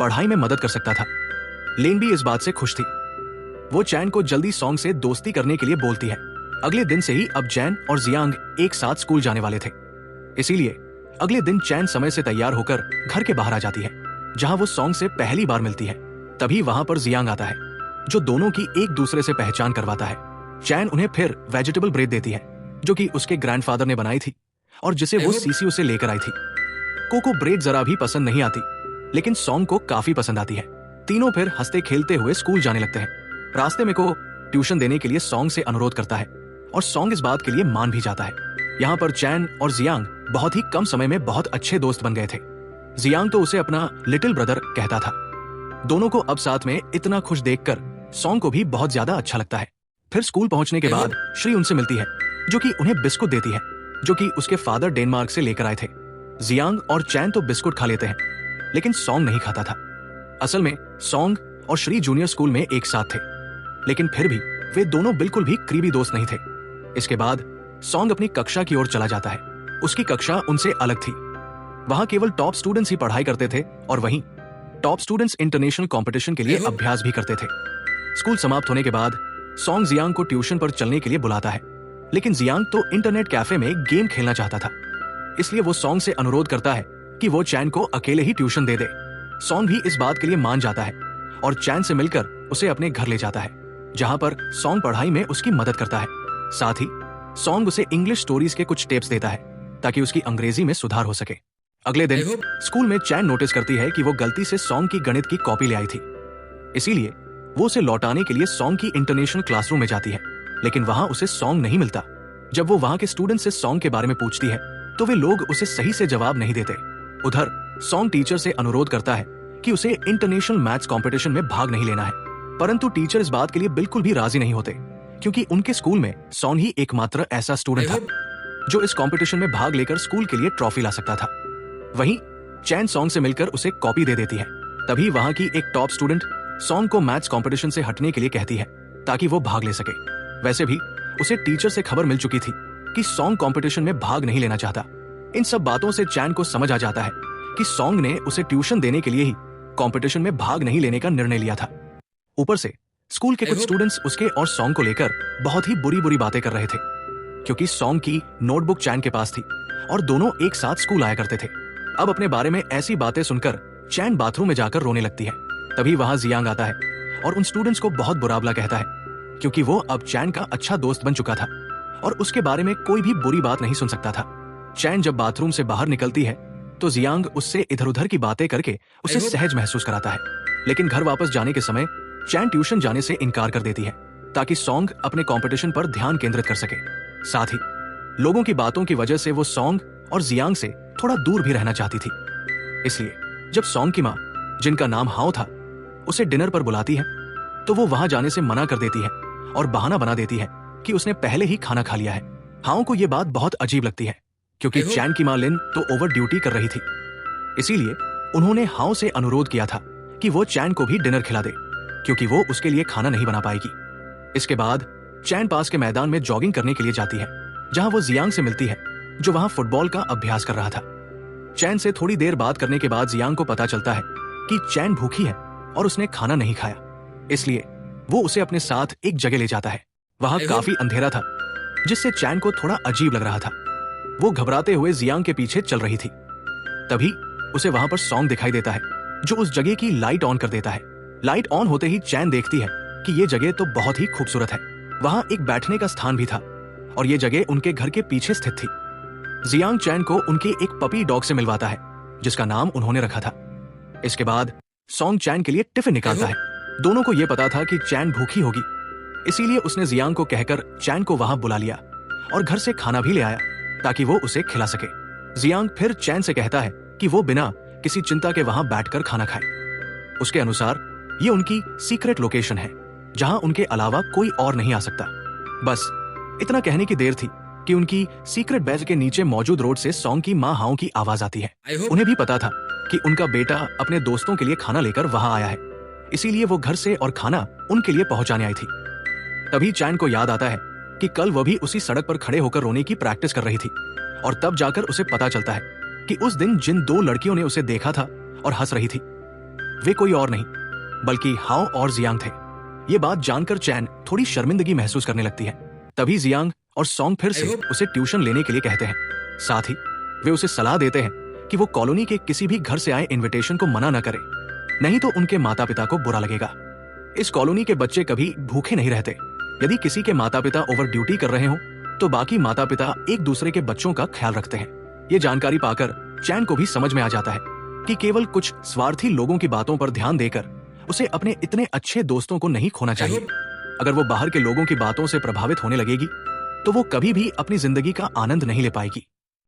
पढ़ाई में मदद कर सकता था। लेन भी इस बात से खुश थी। वो चैन को जल्दी सॉन्ग से दोस्ती करने के लिए बोलती है। अगले दिन से ही अब चैन और जियांग एक साथ स्कूल जाने वाले थे। इसीलिए अगले दिन चैन समय से तैयार होकर घर के बाहर आ जाती है, जहां वो सॉन्ग से पहली बार मिलती है। तभी वहां पर जियांग आता है, जो दोनों की एक दूसरे से पहचान करवाता है। चैन उन्हें फिर वेजिटेबल ब्रेड देती है, जो कि उसके ग्रैंडफादर ने बनाई थी और जिसे वो सीसीओ से लेकर आई थी। कोको ब्रेड जरा भी पसंद नहीं आती, लेकिन सॉन्ग को काफी पसंद आती है। तीनों फिर हंसते खेलते हुए स्कूल जाने लगते हैं। रास्ते में को ट्यूशन देने के लिए सॉन्ग से अनुरोध करता है और सॉन्ग इस बात के लिए मान भी जाता है। यहाँ पर चैन और जियांग बहुत ही कम समय में बहुत अच्छे दोस्त बन गए थे। जियांग तो उसे अपना लिटिल ब्रदर कहता था। दोनों को अब साथ में इतना खुश देखकर सॉन्ग को भी बहुत ज्यादा अच्छा लगता है। फिर स्कूल पहुंचने के बाद श्री उनसे मिलती है, जो कि उन्हें बिस्कुट देती है, जो कि उसके फादर डेनमार्क से लेकर आए थे। जियांग और चैन तो बिस्कुट खा लेते हैं, लेकिन सॉन्ग नहीं खाता था। असल में सॉन्ग और श्री जूनियर स्कूल में एक साथ थे, लेकिन फिर भी वे दोनों बिल्कुल भी करीबी दोस्त नहीं थे। इसके बाद सॉन्ग अपनी कक्षा की ओर चला जाता है। उसकी कक्षा उनसे अलग थी। वहां केवल टॉप स्टूडेंट्स ही पढ़ाई करते थे और वहीं टॉप स्टूडेंट्स इंटरनेशनल कंपटीशन के लिए अभ्यास भी करते थे। स्कूल समाप्त होने के बाद सॉन्ग जियांग को ट्यूशन पर चलने के लिए बुलाता है, लेकिन जियांग तो इंटरनेट कैफे में गेम खेलना चाहता था। इसलिए वो सॉन्ग से अनुरोध करता है कि वो चैन को अकेले ही ट्यूशन दे दे। सॉन्ग भी इस बात के लिए मान जाता है और चैन से मिलकर उसे अपने घर ले जाता है, जहां पर सॉन्ग पढ़ाई में उसकी मदद करता है। साथ ही सॉन्ग उसे इंग्लिश स्टोरीज के कुछ टिप्स देता है, ताकि उसकी अंग्रेजी में सुधार हो सके। अगले दिन स्कूल में चैन नोटिस करती है कि वो गलती से सॉन्ग की गणित की कॉपी ले आई थी। इसीलिए वो उसे लौटाने के लिए सॉन्ग की इंटरनेशनल क्लासरूम में जाती है, लेकिन वहां उसे सॉन्ग नहीं मिलता। जब वो वहां के स्टूडेंट से सॉन्ग के बारे में पूछती है, तो वे लोग उसे सही से जवाब नहीं देते। उधर सॉन्ग टीचर से अनुरोध करता है कि उसे इंटरनेशनल मैथ्स कंपटीशन में भाग नहीं लेना है, परंतु टीचर इस बात के लिए बिल्कुल भी राजी नहीं होते, क्योंकि उनके स्कूल में सॉन्ग ही एकमात्र ऐसा स्टूडेंट था जो इस कंपटीशन में भाग लेकर स्कूल के लिए ट्रॉफी ला सकता था। वहीं चैन सॉन्ग से मिलकर उसे कॉपी दे देती है। तभी वहां की एक टॉप स्टूडेंट सॉन्ग को मैथ्स कंपटीशन से हटने के लिए कहती है, ताकि वो भाग ले सके। वैसे भी उसे टीचर से खबर मिल चुकी थी कि सॉन्ग कंपटीशन में भाग नहीं लेना चाहता। इन सब बातों से चैन को समझ आ जाता है कि सॉन्ग ने उसे ट्यूशन देने के लिए ही कंपटीशन में भाग नहीं लेने का निर्णय लिया था। ऊपर से स्कूल के कुछ स्टूडेंट्स उसके और सॉन्ग को लेकर बहुत ही बुरी बुरी बातें कर रहे थे, क्योंकि सॉन्ग की नोटबुक चैन के पास थी और दोनों एक साथ स्कूल आया करते थे। अब अपने बारे में ऐसी बातें सुनकर चैन बाथरूम में जाकर रोने लगती है। तभी वहां जियांग आता है और उन स्टूडेंट्स को बहुत बुरा भला कहता है, क्योंकि वो अब चैन का अच्छा दोस्त बन चुका था और उसके बारे में कोई भी बुरी बात नहीं सुन सकता था। चैन जब बाथरूम से बाहर निकलती है तो जियांग उससे इधर उधर की बातें करके उसे सहज महसूस कराता है, लेकिन घर वापस जाने के समय चैन ट्यूशन जाने से इनकार कर देती है, ताकि सॉन्ग अपने कंपटीशन पर ध्यान केंद्रित कर सके। साथ ही लोगों की बातों की वजह से वो सॉन्ग और जियांग से थोड़ा दूर भी रहना चाहती थी। इसलिए जब सॉन्ग की माँ, जिनका नाम हाओ था, उसे डिनर पर बुलाती है, तो वो वहां जाने से मना कर देती है और बहाना बना देती है कि उसने पहले ही खाना खा लिया है। हाओ को यह बात बहुत अजीब लगती है, क्योंकि चैन की माँ लिन तो ओवर ड्यूटी कर रही थी। इसीलिए उन्होंने हाओ से अनुरोध किया था कि वो चैन को भी डिनर खिला दे, क्योंकि वो उसके लिए खाना नहीं बना पाएगी। इसके बाद चैन पास के मैदान में जॉगिंग करने के लिए जाती है, जहां वो जियांग से मिलती है, जो वहां फुटबॉल का अभ्यास कर रहा था। चैन से थोड़ी देर बात करने के बाद जियांग को पता चलता है कि चैन भूखी है और उसने खाना नहीं खाया। इसलिए वो उसे अपने साथ एक जगह ले जाता है। वहां काफी अंधेरा था, जिससे चैन को थोड़ा अजीब लग रहा था। वो घबराते हुए जियांग के पीछे चल रही थी। तभी उसे वहां पर सॉन्ग दिखाई देता है, जो उस जगह की लाइट ऑन कर देता है। लाइट ऑन होते ही चैन देखती है कि ये जगह तो बहुत ही खूबसूरत है। वहां एक बैठने का स्थान भी था और ये जगह उनके घर के पीछे स्थित थी। जियांग चैन को उनके एक पपी डॉग से मिलवाता है, जिसका नाम उन्होंने रखा था। इसके बाद सॉन्ग चैन के लिए टिफिन निकालता है। दोनों को यह पता था कि चैन भूखी होगी, इसीलिए उसने जियांग को कहकर चैन को वहां बुला लिया और घर से खाना भी ले आया, ताकि वो उसे खिला सके। जियांग फिर चैन से कहता है कि वो बिना किसी चिंता के वहां बैठकर खाना खाए। उसके अनुसार ये उनकी सीक्रेट लोकेशन है, जहां उनके अलावा कोई और नहीं आ सकता। बस इतना कहने की देर थी कि उनकी सीक्रेट बेड के नीचे मौजूद रोड से सॉन्ग की माँ हाओ की आवाज आती है। उन्हें भी पता था कि उनका बेटा अपने दोस्तों के लिए खाना लेकर वहां आया है, इसीलिए वो घर से और खाना उनके लिए पहुंचाने आई थी। तभी चैन को याद आता है कि कल वह भी उसी सड़क पर खड़े होकर रोने की प्रैक्टिस कर रही थी, और तब जाकर उसे पता चलता है कि उस दिन जिन दो लड़कियों ने उसे देखा था और हंस रही थी, वे कोई और नहीं बल्कि हाओ और जियांग थे। ये बात जानकर चैन थोड़ी शर्मिंदगी महसूस करने लगती है। तभी जियांग और सॉन्ग फिर से उसे ट्यूशन लेने के लिए कहते हैं। साथ ही वे उसे सलाह देते हैं कि वो कॉलोनी के किसी भी घर से आए इनविटेशन को मना न करे, नहीं तो उनके माता पिता को बुरा लगेगा। इस कॉलोनी के बच्चे कभी भूखे नहीं रहते। यदि किसी के माता पिता ओवर ड्यूटी कर रहे हो तो बाकी माता पिता एक दूसरे के बच्चों का ख्याल रखते हैं। ये जानकारी पाकर चैन को भी समझ में आ जाता है कि केवल कुछ स्वार्थी लोगों की बातों पर ध्यान देकर उसे अपने इतने अच्छे दोस्तों को नहीं खोना चाहिए। अगर वो बाहर के लोगों की बातों से प्रभावित होने लगेगी तो वो कभी भी अपनी जिंदगी का आनंद नहीं ले पाएगी।